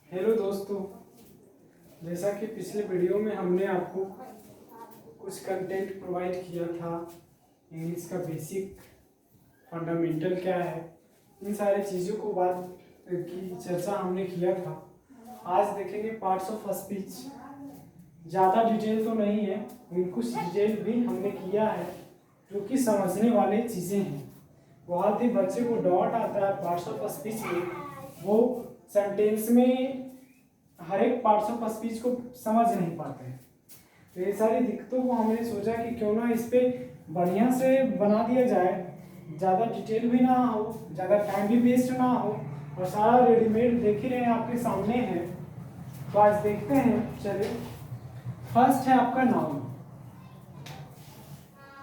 Hello दोस्तों, जैसा कि पिछले वीडियो में हमने आपको कुछ कंटेंट प्रोवाइड किया था। इंग्लिश का बेसिक फंडामेंटल क्या है, इन सारी चीज़ों को बात की चर्चा हमने किया था। आज देखेंगे पार्ट्स ऑफ स्पीच। ज़्यादा डिटेल तो नहीं है, लेकिन कुछ डिटेल भी हमने किया है जो कि समझने वाली चीज़ें हैं। बहुत ही बच्चे को डाउट आता है पार्ट्स ऑफ स्पीच में, वो सेंटेंस में हर एक पार्ट्स ऑफ स्पीच को समझ नहीं पाते हैं। तो ये सारी दिक्कतों को हमने सोचा कि क्यों ना इस पे बढ़िया से बना दिया जाए, ज़्यादा डिटेल भी ना हो, ज़्यादा टाइम भी वेस्ट ना हो, और सारा रेडीमेड देख ही रहे हैं, आपके सामने है। तो आज देखते हैं। चलिए, फर्स्ट है आपका नाउन।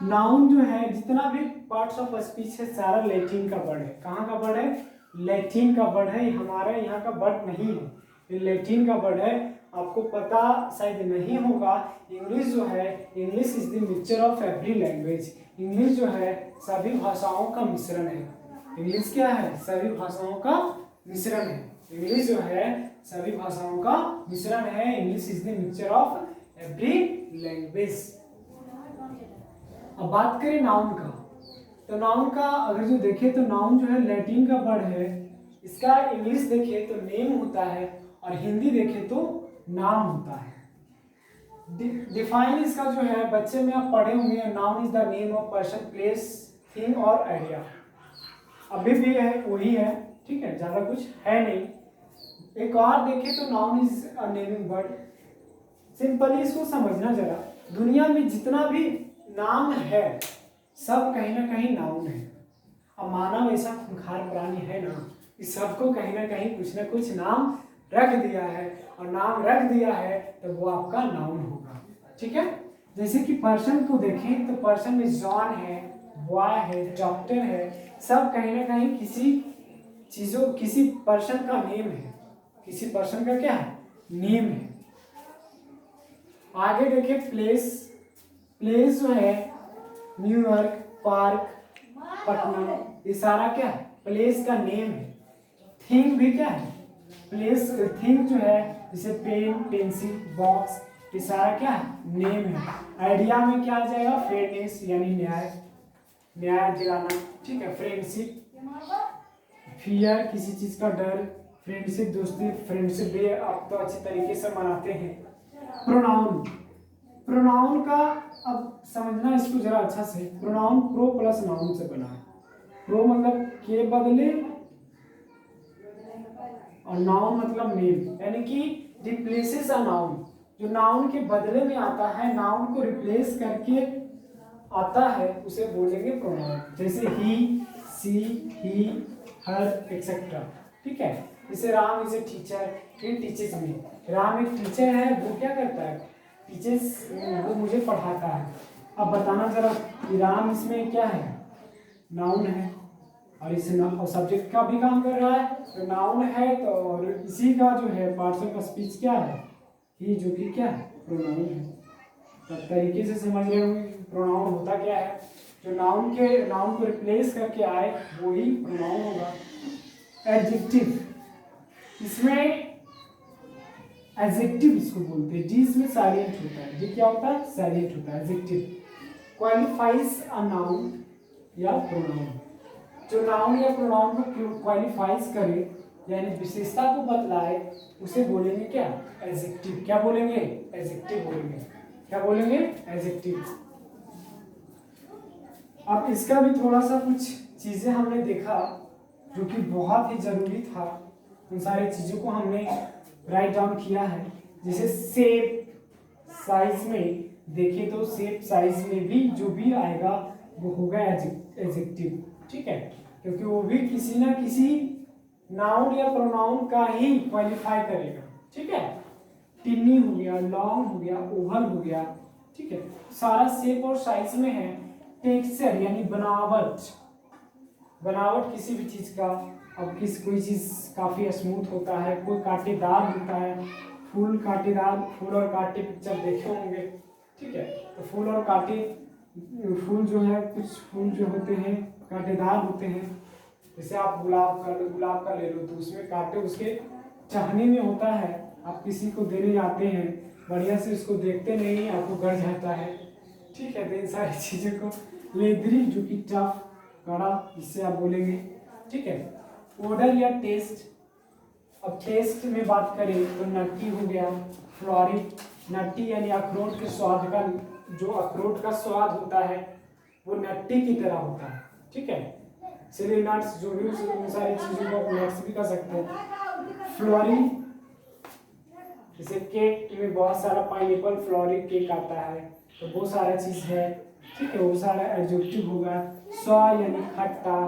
नाउन जो है, जितना भी पार्ट्स ऑफ स्पीच है, सारा लैटिन का वर्ड है। कहाँ का वर्ड है? लैटिन का वर्ड है। हमारे यहाँ का वर्ड नहीं है, ये लैटिन का वर्ड है। आपको पता शायद नहीं होगा, इंग्लिश जो है, English is the mixture of every language. English जो है सभी भाषाओं का मिश्रण है। इंग्लिश क्या है? सभी भाषाओं का मिश्रण है। इंग्लिश जो है सभी भाषाओं का मिश्रण है। English is the mixture of every language. अब बात करें नाउन का, तो नाउन का अगर जो देखें तो नाउन जो है लैटिन का वर्ड है। इसका इंग्लिश देखें तो नेम होता है, और हिंदी देखें तो नाम होता है। डिफाइन इसका जो है, बच्चे में आप पढ़े होंगे, noun is the name of person, place, thing और आइडिया। अभी भी है वही है, ठीक है, ज्यादा कुछ है नहीं। एक और देखें तो noun is a naming word. Simply इसको समझना जरा, दुनिया में जितना भी नाम है सब कहीं ना कहीं नाउन है। अब मानव ऐसा खूंखार प्राणी है ना, इस सबको कहीं ना कहीं कुछ ना कुछ नाम रख दिया है, और नाम रख दिया है तो वो आपका नाउन होगा। ठीक है, जैसे कि पर्सन को देखें तो पर्सन में जॉन है, बॉय है, डॉक्टर है, सब कहीं ना कहीं किसी चीजों, किसी पर्सन का नेम है। किसी पर्सन का क्या है? नेम है। आगे देखें प्लेस। प्लेस जो है न्यूयॉर्क, पार्क, पटना, ये सारा क्या है? प्लेस का नेम है। थिंग भी क्या है? प्लेस। थिंग जो है जैसे पेन, पेंसिल, बॉक्स, ये सारा क्या है? नेम है। आइडिया में क्या आ जाएगा? फेयरनेस यानी न्याय, न्याय दिलाना, ठीक है। फ्रेंडशिप, फियर किसी चीज का डर, फ्रेंडशिप दोस्ती, फ्रेंडशिप भी आप तो अच्छी तरीके से मनाते हैं। प्रोनाउन। प्रोनाउन का अब समझना इसको जरा अच्छा से। प्रोनाउन प्रो प्लस नाउन से बना है। प्रो मतलब के बदले, और नाउन मतलब नेम, यानी कि रिप्लेसेस अ नाउन। जो नाउन के बदले में आता है, नाउन को रिप्लेस करके आता है, उसे बोलेंगे प्रोनाउन। जैसे ही, सी, ही, हर, एक्सेट्रा। ठीक है, जैसे Ram is a teacher, in teachers में राम एक टीचर है, वो क्या करता है? टीचर्स, वो मुझे पढ़ाता है। अब बताना जरा कि राम इसमें क्या है? नाउन है, और इस और सब्जेक्ट का भी काम कर रहा है, तो नाउन है। तो और इसी का जो है पार्ट्स ऑफ स्पीच क्या है? ही, जो कि क्या है? प्रोनाउन है। तो तरीके से समझ रहे होंगे प्रोनाउन होता क्या है। जो नाउन को रिप्लेस करके आए वो ही प्रोनाउन होगा। एडजेक्टिव, इसमें एडजेक्टिव इसको बोलते हैं। डी इसमें साइलेंट होता है। डी क्या होता है? साइलेंट होता है। एडजेक्टिव क्वालिफाइज अ नाउन या प्रोनाउन। जो नाउन या प्रोनाउन को क्वालिफाइज करे, यानी विशेषता को बतलाए, उसे बोलेंगे क्या? एडजेक्टिव। क्या बोलेंगे? एडजेक्टिव बोलेंगे। क्या बोलेंगे? एडजेक्टिव। अब इसका भी थोड़ा सा कुछ चीजें हमने देखा जो कि बहुत ही जरूरी था। उन सारी चीजों को हमने राइट डाउन किया है। जैसे शेप, साइज में देखें तो शेप साइज में भी जो भी आएगा वो होगा एडजेक्टिव। ठीक है, क्योंकि वो भी किसी ना किसी नाउन या प्रोनाउन का ही क्वालिफाई करेगा। ठीक है, टिन्नी हो गया, लॉन्ग हो गया, ओवल हो गया। ठीक है, सारा शेप और साइज में है। टेक्सचर यानी बनावट, बनावट किसी भी चीज का। अब कोई चीज काफी स्मूथ होता है, कोई कांटेदार होता है। फूल कांटेदार, फूल और कांटे पिक्चर देखे होंगे। ठीक है, तो फूल और कांटे, फूल जो है, कुछ फूल जो होते हैं कांटेदार होते हैं। जैसे आप गुलाब का ले लो, तो उसमें कांटे उसके चाहने में होता है, आप किसी को देने जाते हैं, बढ़िया से उसको देखते नहीं, आपको गड़ जाता है, ठीक है। तो इन सारी चीज़ों को लेदरी जो कि टफ, कड़ा, जिससे आप बोलेंगे, ठीक है। ओडर या टेस्ट, अब टेस्ट में बात करें तो नट्टी हो गया, फ्लोरिक, नट्टी यानी अखरोट के स्वाद का, जो अखरोट का स्वाद होता है वो नट्टी की तरह होता है, ठीक है। चलिए नट्स जो भी, उन सारी चीज़ों को आप नट्स भी कर सकते हैं। फ्लोरी, जैसे केक में बहुत सारा पाइनएप्पल फ्लोरिक केक आता है, तो वो सारा चीज़ है, ठीक है, वो सारा एडजेक्टिव होगा। सॉ यानी खट्टा।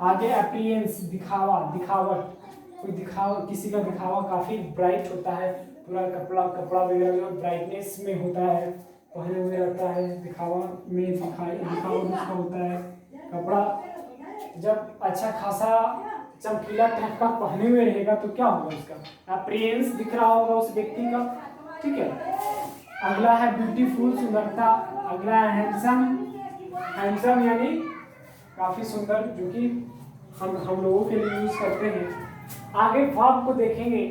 आगे अपीयरेंस, दिखावा, दिखावट, कोई दिखावा, किसी का दिखावा काफ़ी ब्राइट होता है, पूरा कपड़ा वगैरह ब्राइटनेस में होता है, पहने हुए रहता है, दिखावा में दिखावा उसका होता है। कपड़ा जब अच्छा खासा चमकीला टाइप का पहने हुए रहेगा तो क्या होगा, उसका अपीयरेंस दिख रहा होगा उस व्यक्ति का, ठीक है। अगला है ब्यूटीफुल, सुंदरता। अगला है हैंडसम, हैंडसम यानी काफ़ी सुंदर, जो कि हम लोगों के लिए यूज करते हैं। आगे वर्ब को देखेंगे।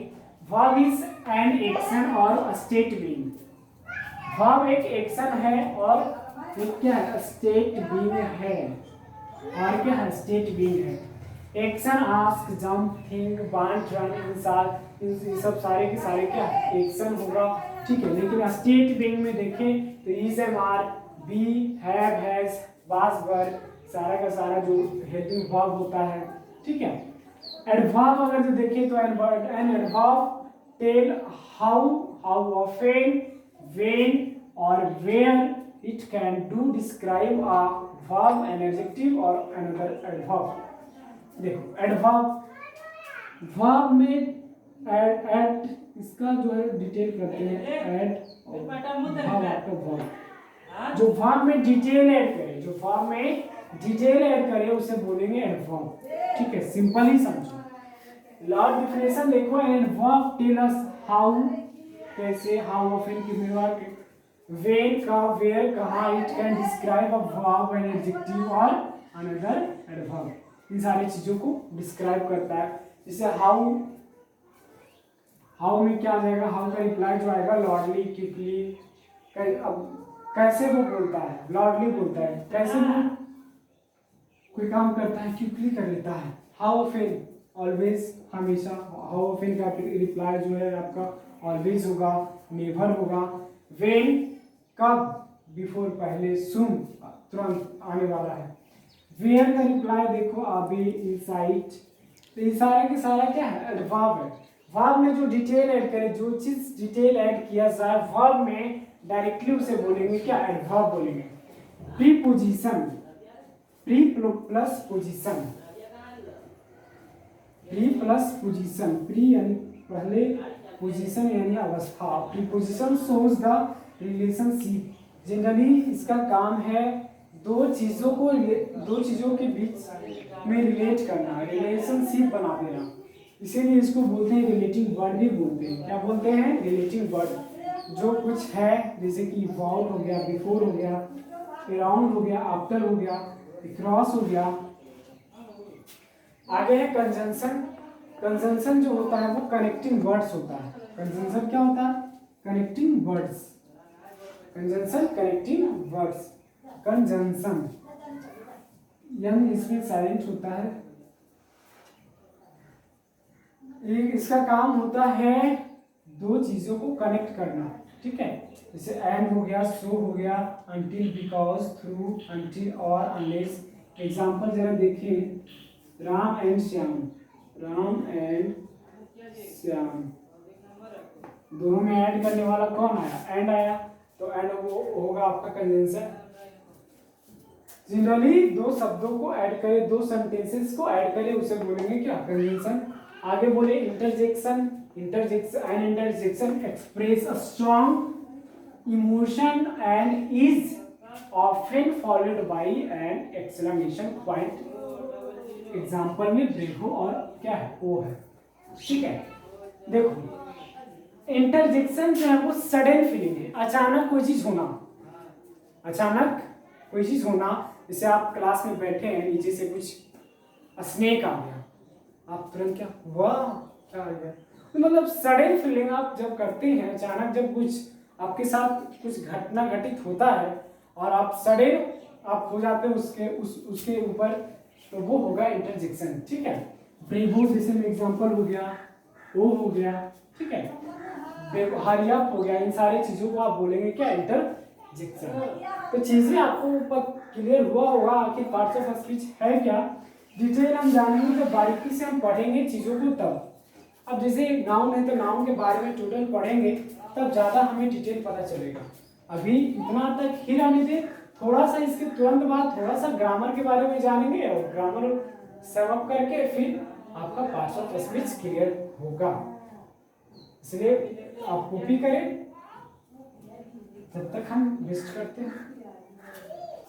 वर्ब इज एन एक्शन और स्टेट बीइंग। वर्ब एक एक्शन है और एक क्या है, स्टेट बीइंग है, और क्या है, स्टेट बीइंग है। Action ask, jump, think, want, run, इन सब सारे के सारे क्या एक्शन होगा, ठीक है। लेकिन स्टेट बीइंग में देखें तो is, am, are, be, have, has, was, were, सारा का सारा जो हेल्पिंग वर्ब होता है, ठीक है। एडवर्ब अगर जो देखें तो an adverb tell how often, when और where it can do describe a verb, an adjective और अनदर एडवर्ब। देखो एडवर्ब, वर्ब में एड इसका जो है डिटेल करते हैं, एड वर्ब, जो वर्ब में डिटेल ऐड करे, जो वर्ब में डिटेल ऐड करे उसे बोलेंगे एडवर्ब, ठीक है। सिंपल ही समझो। लॉर्ड डिफिनेशन देखो, an adverb tell us how, कैसे, हाउ ऑफन, कितनी बार, व्हेन का, वेयर कहाँ, it can describe a verb, an adjective और अनदर एडवर्ब, इन सारी चीजों को डिस्क्राइब करता है। जैसे हाउ, हाउ में क्या आ जाएगा, हाउ का रिप्लाई जो आएगा लॉर्डली, क्विकली। अब कैसे वो बोलता है, लॉर्डली बोलता है, कैसे वो कोई काम करता है क्विकली कर लेता है। हाउ ऑफन, ऑलवेज, हमेशा। हाउ ऑफन का रिप्लाई जो है आपका ऑलवेज होगा, नेवर होगा। व्हेन, कब, बिफोर, पहले, सून, तुरंत, आने वाला है। वेयर का रिप्लाई देखो, अभी, इनसाइट। तो ये सारा के सारा क्या है, एडवर्ब है। वर्ब में जो डिटेल ऐड करे, जो चीज डिटेल ऐड किया जाए वर्ब में, डायरेक्टली उसे बोलेंगे क्या, एडवर्ब बोलेंगे। Preposition, pre plus position, pre plus position, pre यानी पहले, पोजीशन यानी अवस्था। Preposition shows the relationship. Generally इसका काम है दो चीजों के बीच में रिलेट करना, रिलेशनशिप बना देना, इसीलिए इसको बोलते हैं रिलेटिंग वर्ड भी बोलते हैं। क्या बोलते हैं, रिलेटिंग वर्ड। जो कुछ है, जैसे कि अबाउट हो गया, बिफोर हो गया, अराउंड हो गया, आफ्टर हो गया, अक्रॉस हो गया। आगे है कंजंक्शन। कंजंक्शन जो होता है वो कनेक्टिंग वर्ड्स होता है। कंजंक्शन क्या होता है, connecting words. Conjunction connecting words, conjunction यानी इसमें साइलेंट होता है। इसका काम होता है दो चीजों को कनेक्ट करना, ठीक है। जैसे एंड हो गया, सो हो गया, अंटिल, बिकॉज, थ्रू, अंटिल और अनलेस। एग्जांपल जरा देखिए, राम एंड श्याम, राम एंड श्याम, दोनों में ऐड करने वाला कौन आया, एंड आया, तो एंड वो होगा आपका कंजंक्शन। जनरली दो शब्दों को ऐड करे, दो सेंटेंसेस को ऐड करे, उसे बोलेंगे क्या, कंजंक्शन। आगे बोले interjection. An interjection express a strong emotion and is often followed by an exclamation point. Example में देखो और क्या है, वो है, ठीक है। देखो इंटरजेक्शन जो है वो सडन फीलिंग है, अचानक कोई चीज होना, अचानक कोई चीज होना। जैसे आप क्लास में बैठे हैं, नीचे से कुछ स्नेक आ गया, आप तुरंत क्या हुआ, क्या आ गया, तो मतलब सडन फीलिंग आप जब करते हैं, अचानक जब कुछ आपके साथ कुछ घटना घटित होता है और आप सडन आप हो जाते हैं उसके ऊपर, तो वो होगा इंटरजेक्शन। ठीक है, ब्रेवो जैसे में एग्जांपल हो गया, वो हो गया, ठीक है, हरियप हो गया, इन सारी चीजों को आप बोलेंगे क्या, इंटरजेक्शन। तो चीजें आपको क्लियर हुआ होगा आखिर पार्ट्स ऑफ स्पीच है क्या। डिटेल हम जानेंगे जब बारीकी से हम पढ़ेंगे चीजों को तब। अब जैसे नाउन है तो नाउन के बारे में टोटल पढ़ेंगे तब ज्यादा हमें डिटेल पता चलेगा। अभी इतना तक ही रहने दें, थोड़ा सा इसके तुरंत बाद थोड़ा सा ग्रामर के बारे में जानेंगे और ग्रामर सम अप करके फिर आपका पार्ट्स ऑफ स्पीच क्लियर होगा। इसलिए आप कॉपी करें, तब तक हम लिस्ट करते हैं।